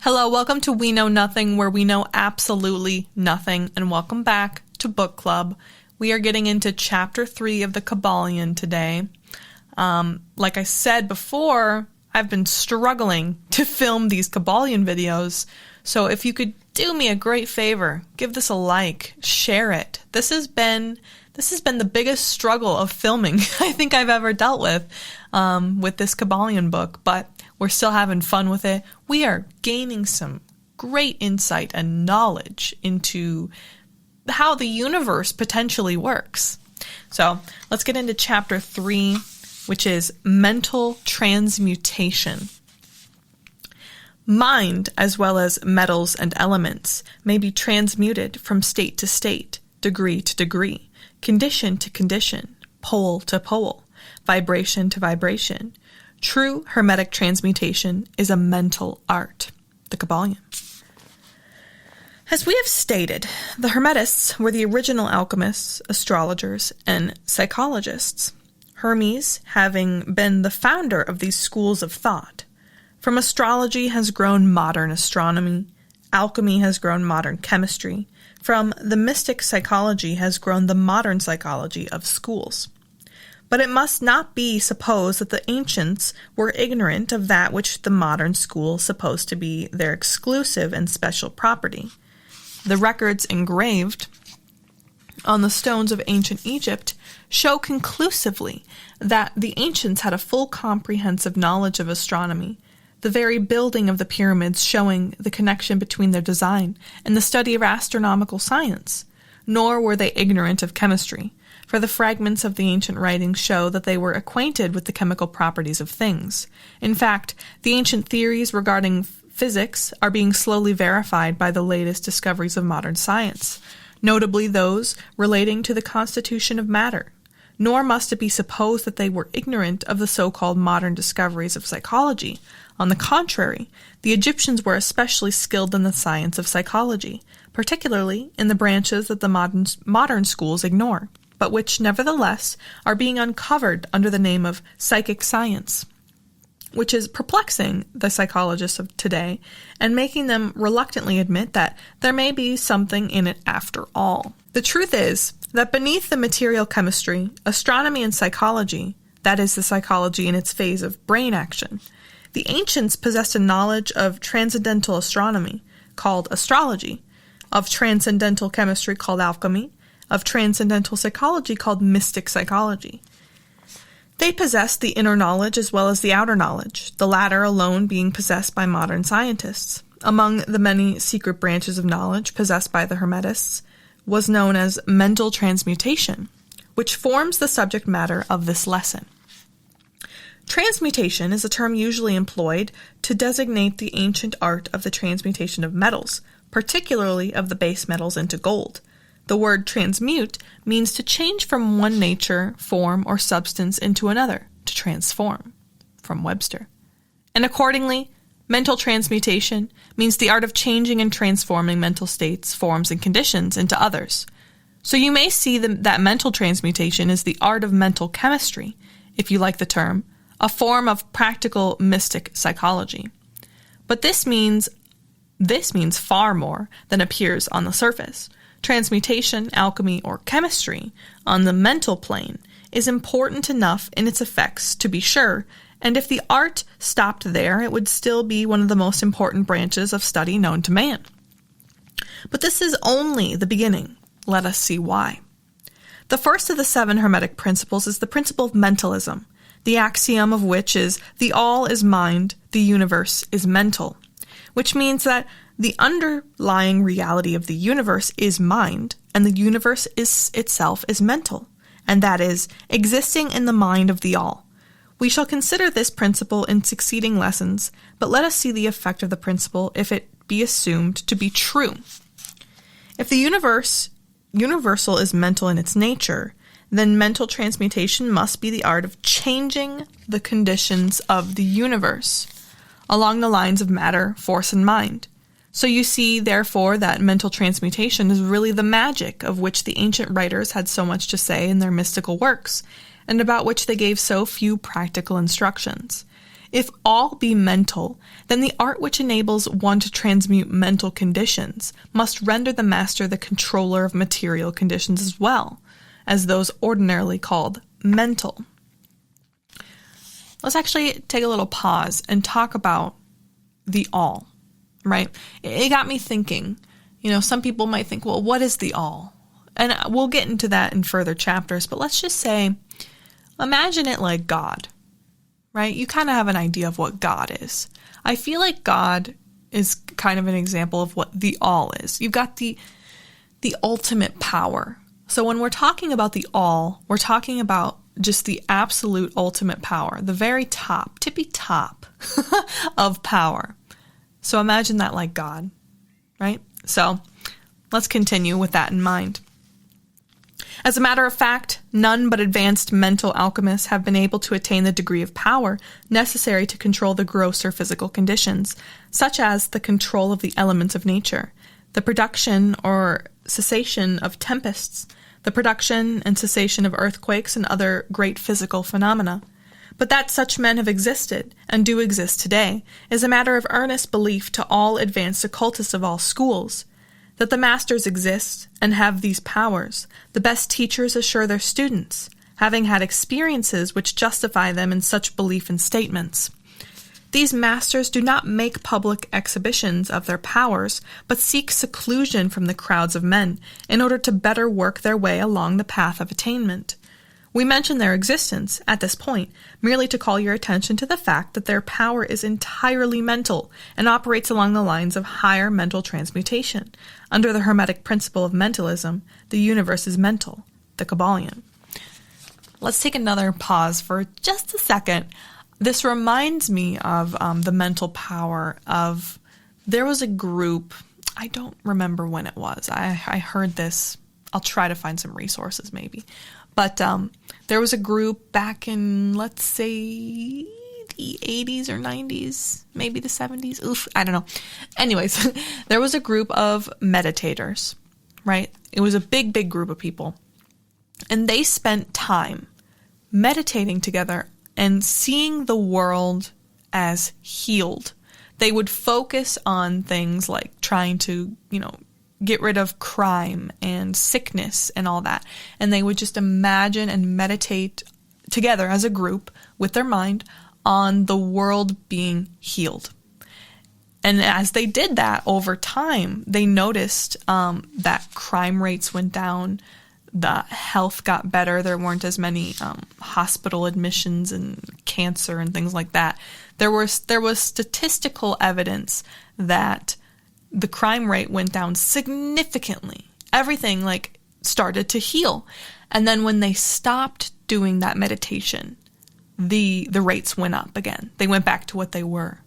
Hello, welcome to We Know Nothing, where we know absolutely nothing, and welcome back to Book Club. We are getting into Chapter 3 of the Kybalion today. Like I said before, I've been struggling to film these Kybalion videos, so if you could do me a great favor, give this a like, share it. This has been the biggest struggle of filming I think I've ever dealt with this Kybalion book, but we're still having fun with it. We are gaining some great insight and knowledge into how the universe potentially works. So let's get into Chapter 3, which is Mental Transmutation. Mind, as well as metals and elements, may be transmuted from state to state, degree to degree, condition to condition, pole to pole, vibration to vibration. True Hermetic Transmutation is a mental art. The Kybalion. As we have stated, the Hermetists were the original alchemists, astrologers, and psychologists. Hermes having been the founder of these schools of thought. From astrology has grown modern astronomy. Alchemy has grown modern chemistry. From the mystic psychology has grown the modern psychology of schools. But it must not be supposed that the ancients were ignorant of that which the modern school supposed to be their exclusive and special property. The records engraved on the stones of ancient Egypt show conclusively that the ancients had a full comprehensive knowledge of astronomy, the very building of the pyramids showing the connection between their design and the study of astronomical science. Nor were they ignorant of chemistry, for the fragments of the ancient writings show that they were acquainted with the chemical properties of things. In fact, the ancient theories regarding physics are being slowly verified by the latest discoveries of modern science, notably those relating to the constitution of matter. Nor must it be supposed that they were ignorant of the so-called modern discoveries of psychology. On the contrary, the Egyptians were especially skilled in the science of psychology, particularly in the branches that the modern schools ignore, but which nevertheless are being uncovered under the name of psychic science, which is perplexing the psychologists of today and making them reluctantly admit that there may be something in it after all. The truth is that beneath the material chemistry, astronomy, and psychology, that is the psychology in its phase of brain action, the ancients possessed a knowledge of transcendental astronomy, called astrology, of transcendental chemistry, called alchemy, of transcendental psychology, called mystic psychology. They possessed the inner knowledge as well as the outer knowledge, the latter alone being possessed by modern scientists. Among the many secret branches of knowledge possessed by the Hermetists was known as mental transmutation, which forms the subject matter of this lesson. Transmutation is a term usually employed to designate the ancient art of the transmutation of metals, particularly of the base metals into gold. The word transmute means to change from one nature, form, or substance into another, to transform, from Webster. And accordingly, mental transmutation means the art of changing and transforming mental states, forms, and conditions into others. So you may see that mental transmutation is the art of mental chemistry, if you like the term, a form of practical mystic psychology. But this means far more than appears on the surface. Transmutation, alchemy, or chemistry on the mental plane is important enough in its effects to be sure, and if the art stopped there, it would still be one of the most important branches of study known to man. But this is only the beginning. Let us see why. The first of the 7 Hermetic principles is the principle of mentalism, the axiom of which is the all is mind, the universe is mental, which means that the underlying reality of the universe is mind, and the universe itself is mental, and that is, existing in the mind of the all. We shall consider this principle in succeeding lessons, but let us see the effect of the principle if it be assumed to be true. If the universal is mental in its nature, then mental transmutation must be the art of changing the conditions of the universe along the lines of matter, force, and mind. So you see, therefore, that mental transmutation is really the magic of which the ancient writers had so much to say in their mystical works, and about which they gave so few practical instructions. If all be mental, then the art which enables one to transmute mental conditions must render the master the controller of material conditions as well as those ordinarily called mental. Let's actually take a little pause and talk about the all, right? It got me thinking, some people might think, well, what is the all? And we'll get into that in further chapters, but let's just say, imagine it like God, right? You kind of have an idea of what God is. I feel like God is kind of an example of what the all is. You've got the ultimate power. So when we're talking about the all, we're talking about just the absolute ultimate power, the very top, tippy top of power. So imagine that like God, right? So let's continue with that in mind. As a matter of fact, none but advanced mental alchemists have been able to attain the degree of power necessary to control the grosser physical conditions, such as the control of the elements of nature, the production or cessation of tempests, the production and cessation of earthquakes and other great physical phenomena. But that such men have existed, and do exist today, is a matter of earnest belief to all advanced occultists of all schools. That the masters exist and have these powers, the best teachers assure their students, having had experiences which justify them in such belief and statements. These masters do not make public exhibitions of their powers, but seek seclusion from the crowds of men in order to better work their way along the path of attainment. We mention their existence at this point merely to call your attention to the fact that their power is entirely mental and operates along the lines of higher mental transmutation. Under the Hermetic principle of mentalism, the universe is mental, the Kybalion. Let's take another pause for just a second. This reminds me of the mental power of, there was a group, I don't remember when it was. I heard this. I'll try to find some resources maybe. But there was a group back in, let's say, the 80s or 90s, maybe the 70s. Oof, I don't know. Anyways, there was a group of meditators, right? It was a big, big group of people. And they spent time meditating together and seeing the world as healed. They would focus on things like trying to, get rid of crime and sickness and all that. And they would just imagine and meditate together as a group with their mind on the world being healed. And as they did that over time, they noticed that crime rates went down, the health got better, there weren't as many hospital admissions and cancer and things like that. There was statistical evidence that the crime rate went down significantly. Everything started to heal. And then when they stopped doing that meditation, the rates went up again. They went back to what they were.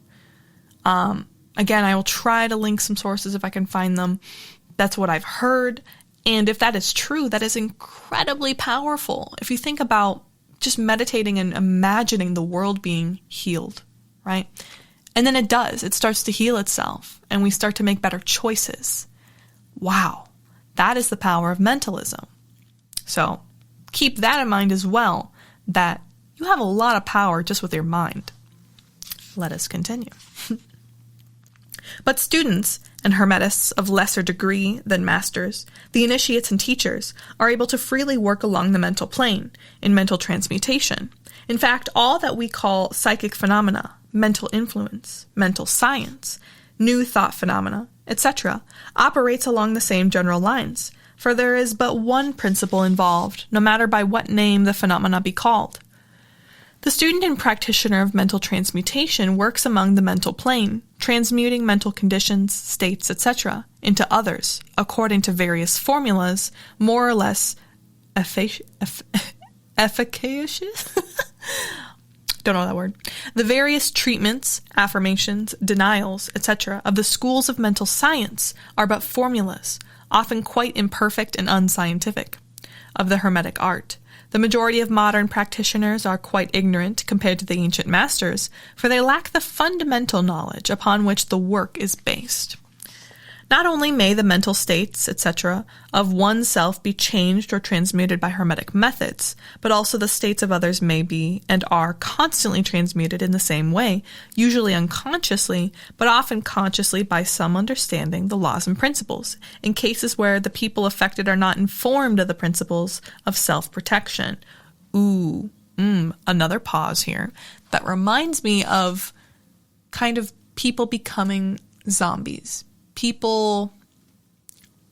Again, I will try to link some sources if I can find them. That's what I've heard. And if that is true, that is incredibly powerful. If you think about just meditating and imagining the world being healed, right? And then it starts to heal itself, and we start to make better choices. Wow, that is the power of mentalism. So keep that in mind as well, that you have a lot of power just with your mind. Let us continue. But students and Hermetists of lesser degree than masters, the initiates and teachers, are able to freely work along the mental plane in mental transmutation. In fact, all that we call psychic phenomena, mental influence, mental science, new thought phenomena, etc., operates along the same general lines, for there is but one principle involved, no matter by what name the phenomena be called. The student and practitioner of mental transmutation works among the mental plane, transmuting mental conditions, states, etc., into others, according to various formulas, more or less efficacious? Don't know that word. The various treatments, affirmations, denials, etc. of the schools of mental science are but formulas, often quite imperfect and unscientific, of the Hermetic art. The majority of modern practitioners are quite ignorant compared to the ancient masters, for they lack the fundamental knowledge upon which the work is based. Not only may the mental states, etc., of oneself be changed or transmuted by Hermetic methods, but also the states of others may be and are constantly transmuted in the same way, usually unconsciously, but often consciously by some understanding the laws and principles, in cases where the people affected are not informed of the principles of self-protection. Another pause here. That reminds me of kind of people becoming zombies.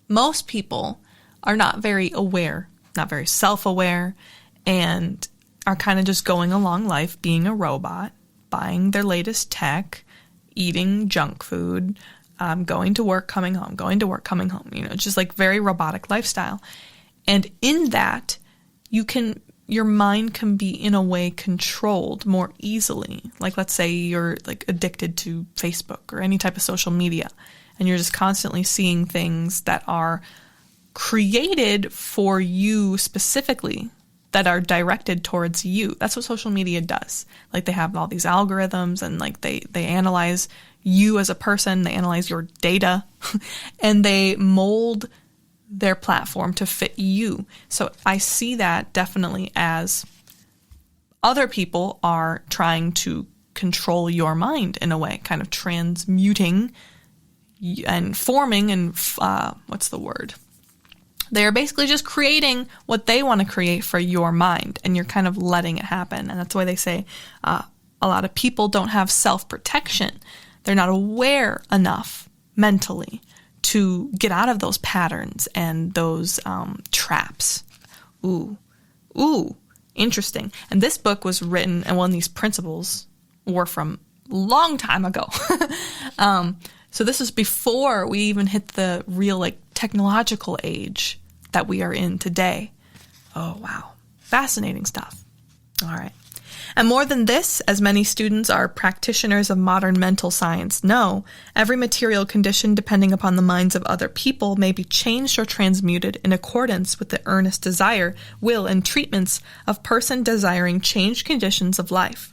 Most people are not very aware, not very self-aware, and are kind of just going along life being a robot, buying their latest tech, eating junk food, going to work, coming home, going to work, coming home, just like very robotic lifestyle. And in that, your mind can be in a way controlled more easily. Like, let's say you're like addicted to Facebook or any type of social media, and you're just constantly seeing things that are created for you specifically, that are directed towards you. That's what social media does. Like, they have all these algorithms, and like they analyze you as a person, they analyze your data, and they mold their platform to fit you. So I see that definitely as other people are trying to control your mind in a way, kind of transmuting and forming and what's the word? They're basically just creating what they want to create for your mind, and you're kind of letting it happen. And that's why they say a lot of people don't have self-protection. They're not aware enough mentally to get out of those patterns and those traps. Ooh, interesting. And this book was written, and these principles were from a long time ago. So this is before we even hit the real technological age that we are in today. Oh, wow. Fascinating stuff. All right. And more than this, as many students are practitioners of modern mental science know, every material condition depending upon the minds of other people may be changed or transmuted in accordance with the earnest desire, will, and treatments of person desiring changed conditions of life.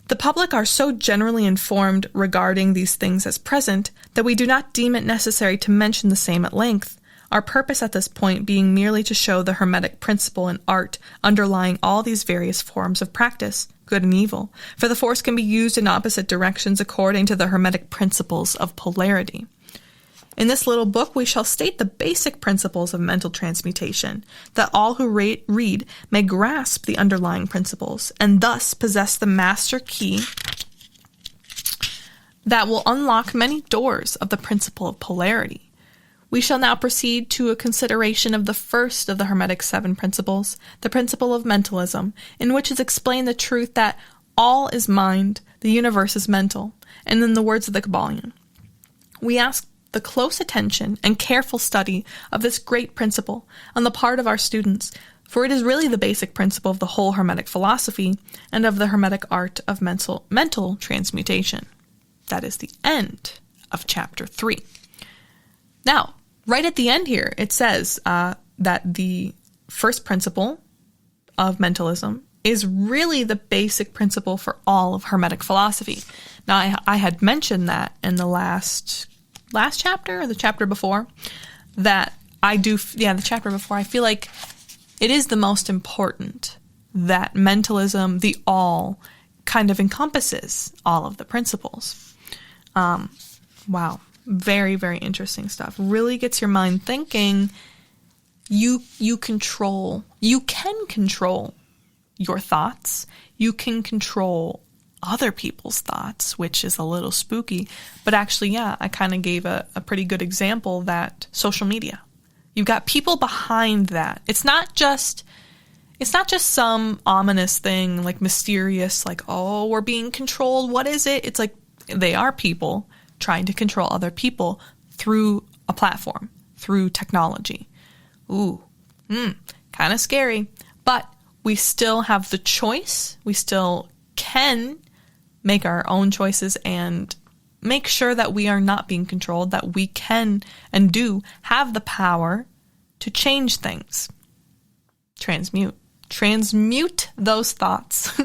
The public are so generally informed regarding these things as present that we do not deem it necessary to mention the same at length. Our purpose at this point being merely to show the Hermetic principle and art underlying all these various forms of practice, good and evil, for the force can be used in opposite directions according to the Hermetic principles of polarity. In this little book, we shall state the basic principles of mental transmutation, that all who read may grasp the underlying principles, and thus possess the master key that will unlock many doors of the principle of polarity. We shall now proceed to a consideration of the first of the Hermetic 7 principles, the principle of mentalism, in which is explained the truth that all is mind, the universe is mental, and in the words of the Kybalion. We ask the close attention and careful study of this great principle on the part of our students, for it is really the basic principle of the whole Hermetic philosophy and of the Hermetic art of mental transmutation. That is the end of chapter 3. Now, right at the end here, it says that the first principle of mentalism is really the basic principle for all of Hermetic philosophy. Now, I had mentioned that in the last chapter, or the chapter before, that the chapter before, I feel like it is the most important, that mentalism, the all, kind of encompasses all of the principles. Wow. Very, very interesting stuff. Really gets your mind thinking. You can control your thoughts. You can control other people's thoughts, which is a little spooky. But actually, I kind of gave a pretty good example, that social media. You've got people behind that. It's not just some ominous thing, like mysterious, like, oh, we're being controlled. What is it? It's like they are people trying to control other people through a platform, through technology. Kind of scary. But we still have the choice. We still can make our own choices and make sure that we are not being controlled, that we can and do have the power to change things. Transmute those thoughts.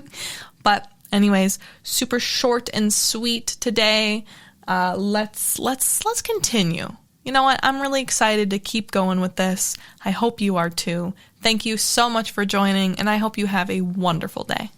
But anyways, super short and sweet today. Let's continue. You know what? I'm really excited to keep going with this. I hope you are too. Thank you so much for joining, and I hope you have a wonderful day.